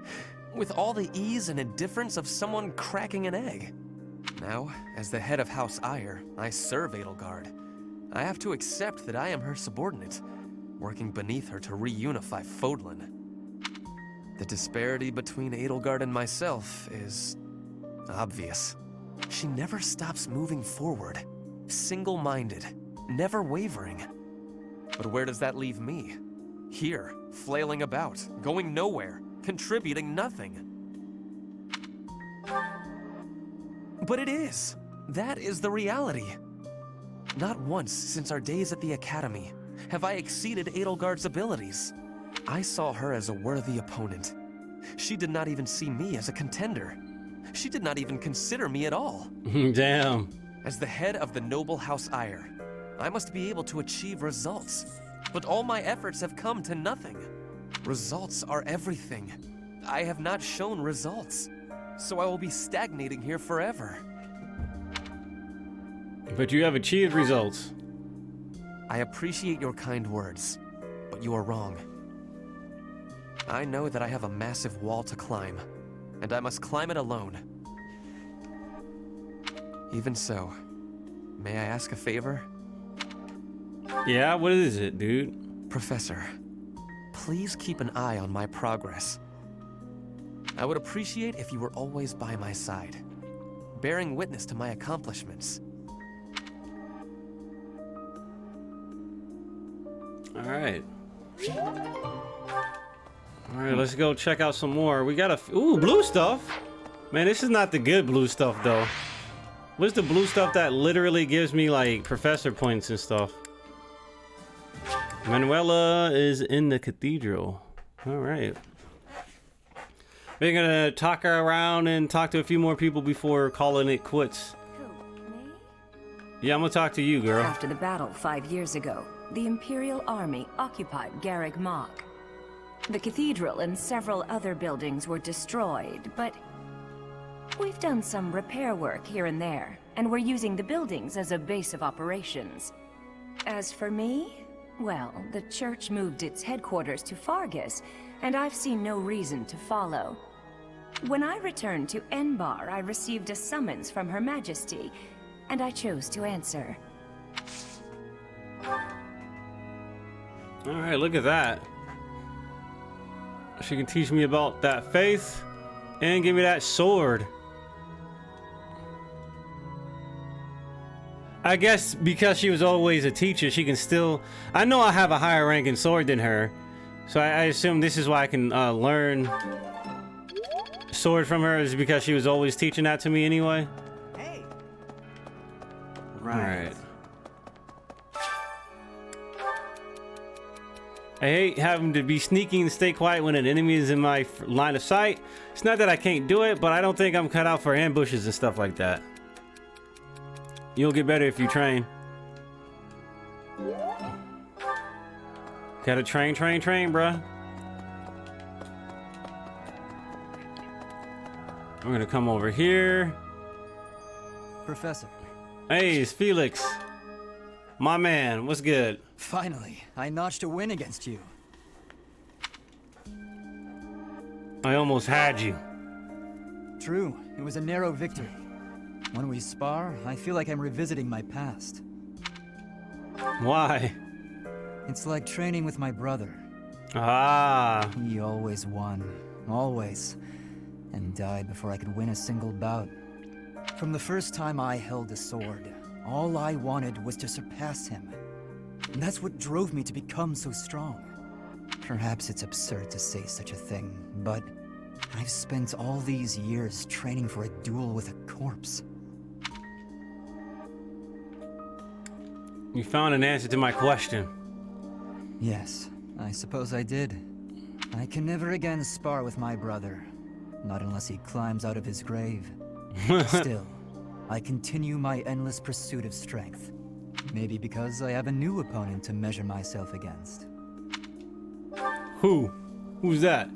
with all the ease and indifference of someone cracking an egg. Now, as the head of House Eyre, I serve Edelgard. I have to accept that I am her subordinate, working beneath her to reunify Fodlan. The disparity between Edelgard and myself is obvious. She never stops moving forward, single-minded, never wavering. But where does that leave me? Here, flailing about, going nowhere, contributing nothing. But it is. That is the reality. Not once since our days at the Academy have I exceeded Edelgard's abilities. I saw her as a worthy opponent. She did not even see me as a contender. She did not even consider me at all. Damn. As the head of the noble House Ire, I must be able to achieve results. But all my efforts have come to nothing. Results are everything. I have not shown results, so I will be stagnating here forever. But you have achieved results. I appreciate your kind words, but you are wrong. I know that I have a massive wall to climb, and I must climb it alone. Even so, may I ask a favor? Yeah, what is it, dude? Professor, please keep an eye on my progress. I would appreciate if you were always by my side, bearing witness to my accomplishments. Alright. Alright, let's go check out some more. We got ooh, blue stuff. Man, this is not the good blue stuff, though. What's the blue stuff that literally gives me, like, professor points and stuff? Manuela is in the cathedral. Alright. We're gonna talk her around and talk to a few more people before calling it quits. Yeah, I'm gonna talk to you, girl. After the battle 5 years ago, the Imperial Army occupied Garreg Mach. The cathedral and several other buildings were destroyed, but we've done some repair work here and there, and we're using the buildings as a base of operations. As for me, well, the church moved its headquarters to Fargus, and I've seen no reason to follow. When I returned to Enbar, I received a summons from Her Majesty, and I chose to answer. Alright, look at that. She can teach me about that faith and give me that sword. I guess because she was always a teacher, she can still... I know I have a higher ranking sword than her, so I assume this is why I can learn sword from her, is because she was always teaching that to me anyway. Hey. Right. I hate having to be sneaking and stay quiet when an enemy is in my line of sight. It's not that I can't do it, but I don't think I'm cut out for ambushes and stuff like that. You'll get better if you train. Gotta train, bruh. I'm gonna come over here. Professor. Hey, it's Felix. My man, what's good? Finally, I notched a win against you. I almost had you. True, it was a narrow victory. When we spar, I feel like I'm revisiting my past. Why? It's like training with my brother. Ah. He always won. Always. And died before I could win a single bout. From the first time I held a sword, all I wanted was to surpass him. And that's what drove me to become so strong. Perhaps it's absurd to say such a thing, but I've spent all these years training for a duel with a corpse. You found an answer to my question. Yes, I suppose I did. I can never again spar with my brother. Not unless he climbs out of his grave. Still, I continue my endless pursuit of strength. Maybe because I have a new opponent to measure myself against. Who? Who's that?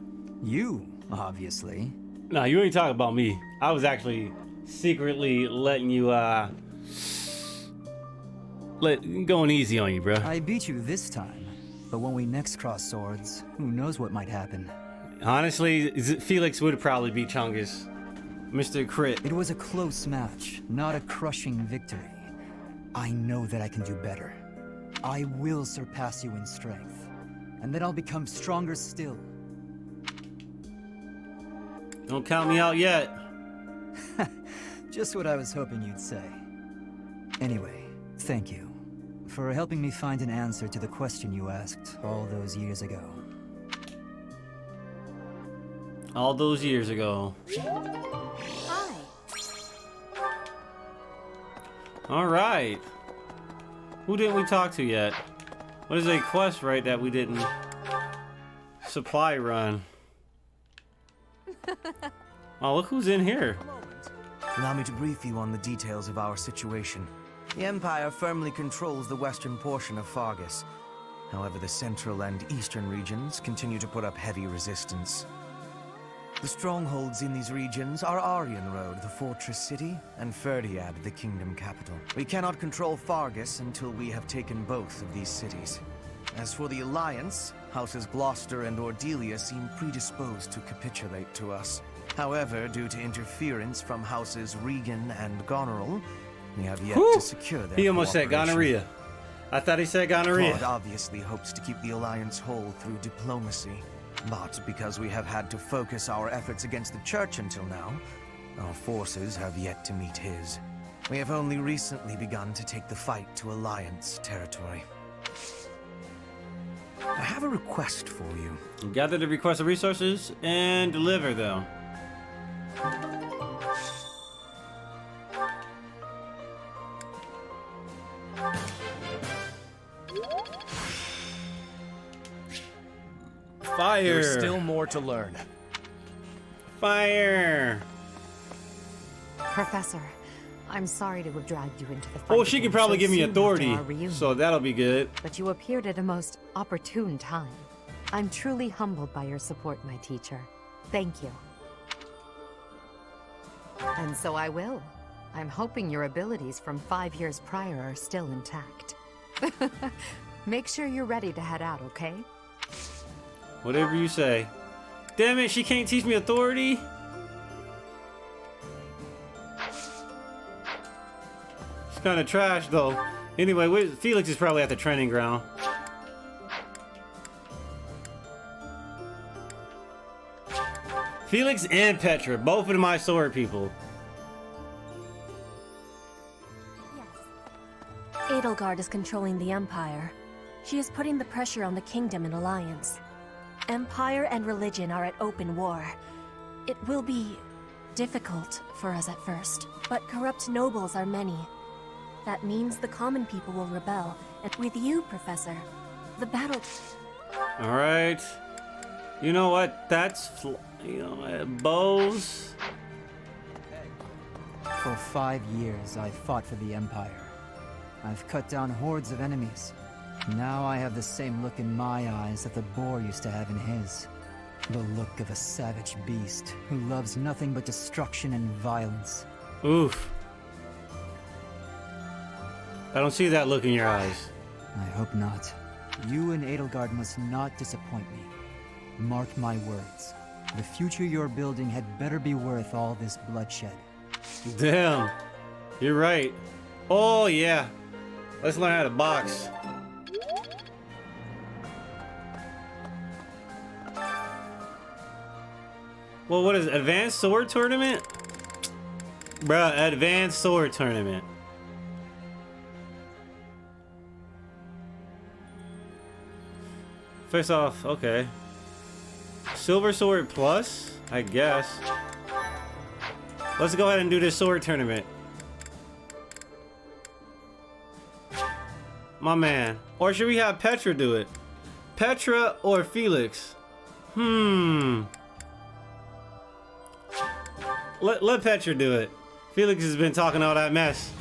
You, obviously. No, you ain't talking about me. I was actually secretly letting you, going easy on you, bro. I beat you this time, but when we next cross swords, who knows what might happen. Honestly, Felix would probably be Chungus. Mr. Crit. It was a close match, not a crushing victory. I know that I can do better. I will surpass you in strength, and then I'll become stronger still. Don't count me out yet. Just what I was hoping you'd say. Anyway, thank you for helping me find an answer to the question you asked all those years ago. All those years ago. Hi. All right. Who didn't we talk to yet? What is a quest, right, that we didn't supply run? Oh, look who's in here. Allow me to brief you on the details of our situation. The Empire firmly controls the western portion of Fargus. However, the central and eastern regions continue to put up heavy resistance. The strongholds in these regions are Aryan Road, the fortress city, and Ferdiad, the kingdom capital. We cannot control Fargus until we have taken both of these cities. As for the Alliance, Houses Gloucester and Ordelia seem predisposed to capitulate to us. However, due to interference from Houses Regan and Goneril, we have yet to secure their He almost said cooperation. gonorrhea. I thought he said gonorrhea. Claude obviously hopes to keep the Alliance whole through diplomacy. But because we have had to focus our efforts against the Church until now, our forces have yet to meet his. We have only recently begun to take the fight to Alliance territory. I have a request for you. Gather the requested resources and deliver them. Fire! There's still more to learn. Fire! Professor, I'm sorry to have dragged you into the fight. Oh, she could again probably so give me soon after authority, our reunion. so that'll be good. But you appeared at a most opportune time. I'm truly humbled by your support, my teacher. Thank you. And so I will. I'm hoping your abilities from 5 years prior are still intact. Make sure you're ready to head out, okay? Whatever you say. Damn it, she can't teach me authority? It's kind of trash, though. Anyway, Felix is probably at the training ground. Felix and Petra, both of my sword people. Edelgard is controlling the Empire. She is putting the pressure on the Kingdom and Alliance. Empire and religion are at open war. It will be difficult for us at first, but corrupt nobles are many. That means the common people will rebel, and with you, Professor, the battle... Alright. You know what? That's... bows. For 5 years, I've fought for the Empire. I've cut down hordes of enemies. Now I have the same look in my eyes that the boar used to have in his. The look of a savage beast who loves nothing but destruction and violence. Oof. I don't see that look in your eyes. I hope not. You and Edelgard must not disappoint me. Mark my words. The future you're building had better be worth all this bloodshed. Damn. You're right. Oh, yeah. Let's learn how to box. Well, what is it? Advanced Sword Tournament? Bruh, Advanced Sword Tournament. Face off, okay. Silver Sword Plus? I guess. Let's go ahead and do this sword tournament. My man. Or should we have Petra do it? Petra or Felix? Let Petra do it. Felix has been talking all that mess.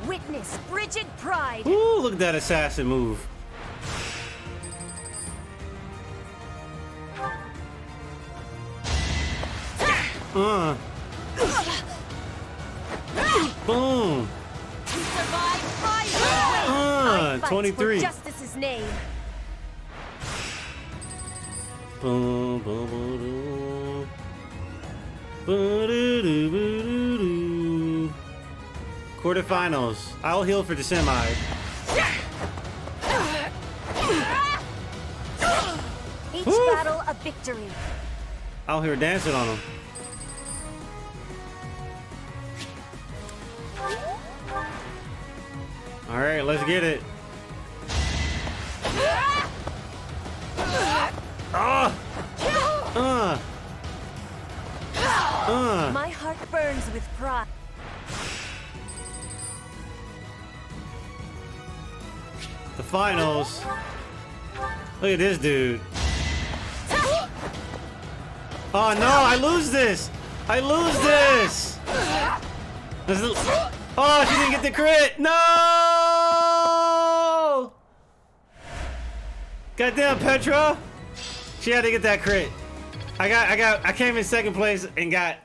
Witness frigid pride. Ooh, look at that assassin move. Boom. You survived. I fight 23. for justice's name. Boom, boom, boom, boom. Boo-doo-doo-boo-doo-doo. Quarterfinals. I'll heal for the semi. Each battle a victory. Out here dancing on him. All right, let's get it. My heart burns with pride. The finals. Look at this dude. Oh no, I lose this! I lose this! Oh, she didn't get the crit! No! Goddamn, Petra! She had to get that crit. I came in second place and got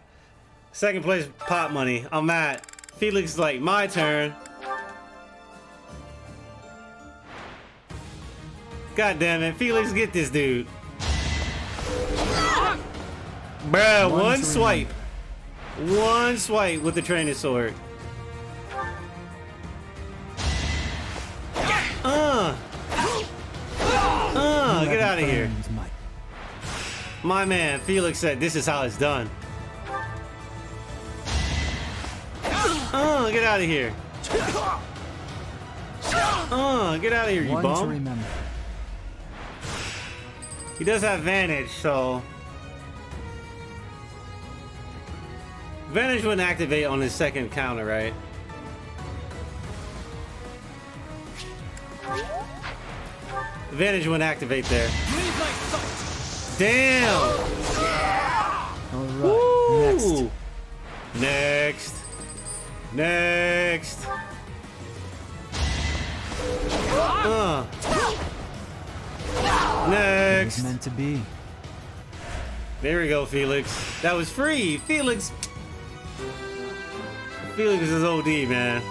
second place pot money. I'm mad. Felix is like, my turn. God damn it, Felix, get this dude. Bruh, one swipe. One swipe with the training sword. Get out of here. My man, Felix said this is how it's done. Get out of here. Get out of here, you bum. He does have Vantage, so... Vantage wouldn't activate on his second counter, right? Vantage wouldn't activate there. Damn! Alright, next. Next. Next. It's meant to be. There we go, Felix. That was free. Felix is OD, man.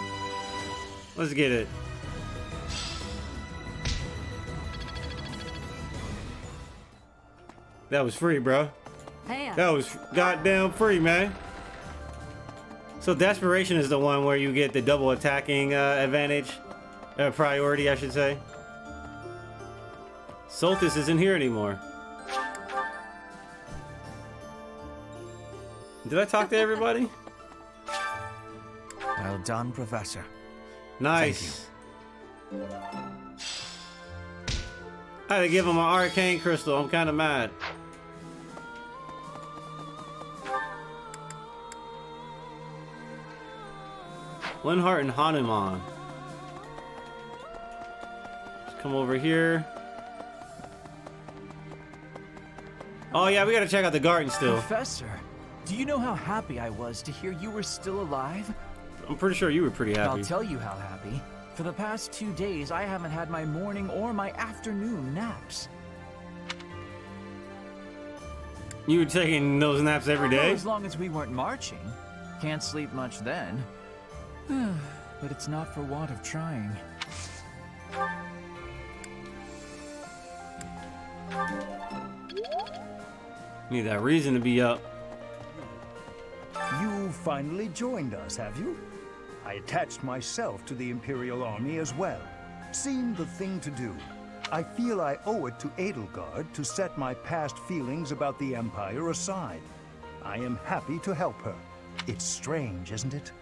Let's get it. That was free, bro. That was goddamn free, man. So Desperation is the one where you get the double attacking advantage. Priority, I should say. Soltis isn't here anymore. Did I talk to everybody? Well done, Professor. Nice. I had to give him an arcane crystal. I'm kind of mad. Linhart and Hanuman. Let's come over here. Oh yeah, we gotta check out the garden still. Professor, do you know how happy I was to hear you were still alive? I'm pretty sure you were pretty happy. I'll tell you how happy. For the past 2 days, I haven't had my morning or my afternoon naps. You were taking those naps every day? Well, as long as we weren't marching. Can't sleep much then. But it's not for want of trying. Need that reason to be up. You finally joined us, have you? I attached myself to the Imperial Army as well. Seemed the thing to do. I feel I owe it to Edelgard to set my past feelings about the Empire aside. I am happy to help her. It's strange, isn't it?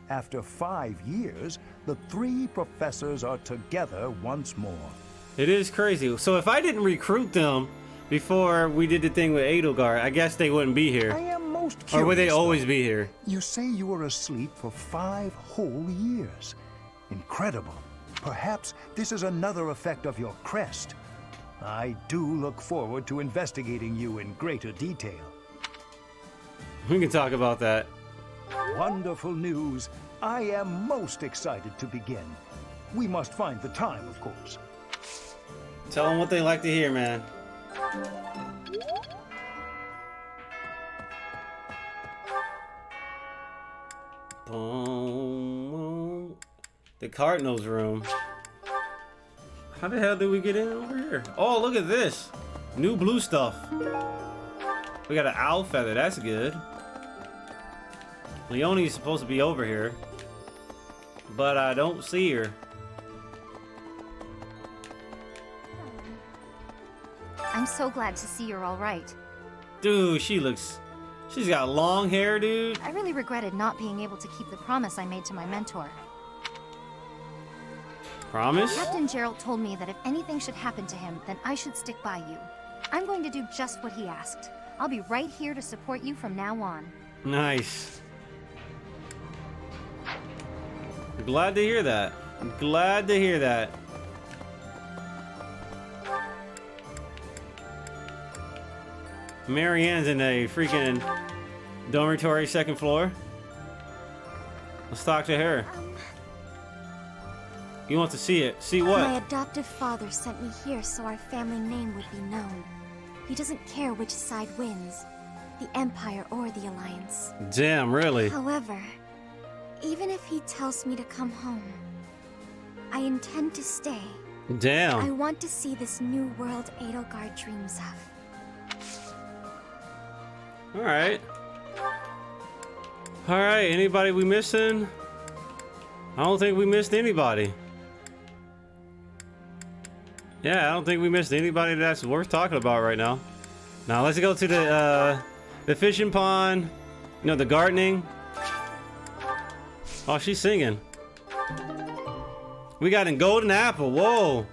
After 5 years, the 3 professors are together once more. It is crazy. So if I didn't recruit them before we did the thing with Edelgard, I guess they wouldn't be here. I am most curious. Or would they always be here? You say you were asleep for 5 whole years. Incredible. Perhaps this is another effect of your crest. I do look forward to investigating you in greater detail. We can talk about that. Wonderful news. I am most excited to begin. We must find the time, of course. Tell them what they like to hear, man. Boom. The Cardinals room. How the hell did we get in over here? Oh, look at this. New blue stuff. We got an owl feather. That's good. Leonie's supposed to be over here, but I don't see her. I'm so glad to see you're all right. Dude, she's got long hair, dude. I really regretted not being able to keep the promise I made to my mentor. Promise? Captain Gerald told me that if anything should happen to him, then I should stick by you. I'm going to do just what he asked. I'll be right here to support you from now on. Nice. Glad to hear that. Glad to hear that. Marianne's in a freaking dormitory, second floor. Let's talk to her. You want to see it? See what? My adoptive father sent me here so our family name would be known. He doesn't care which side wins, the Empire or the Alliance. Damn, really? However, even if he tells me to come home, I intend to stay. Damn. I want to see this new world Edelgard dreams of. Alright. Alright, anybody we missing? I don't think we missed anybody. Yeah, I don't think we missed anybody that's worth talking about right now. Now let's go to the fishing pond. You know, the gardening. Oh, she's singing. We got a golden apple. Whoa.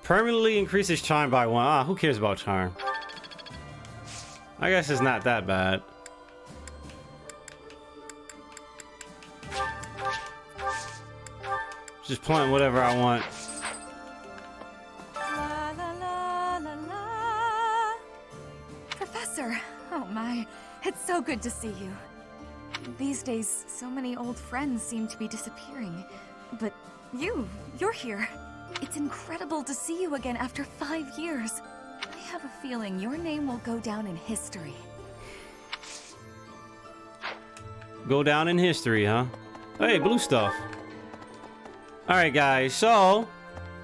Permanently increases charm by 1. Ah, who cares about charm? I guess it's not that bad. Just plant whatever I want. La, la, la, la, la. Professor, oh my, it's so good to see you. These days, so many old friends seem to be disappearing. But you're here. It's incredible to see you again after 5 years. I have a feeling your name will go down in history. Go down in history, huh? Hey, blue stuff. Alright, guys, so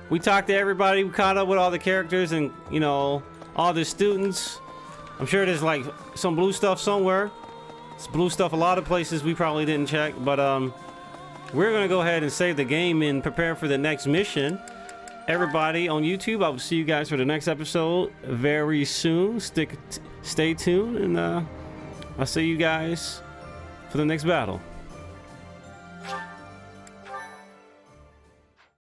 we talked to everybody, we caught up with all the characters and, you know, all the students. I'm sure there's like some blue stuff somewhere. It's blue stuff a lot of places we probably didn't check, but we're gonna go ahead and save the game and prepare for the next mission. Everybody on YouTube, I will see you guys for the next episode very soon. Stay tuned, and I'll see you guys for the next battle.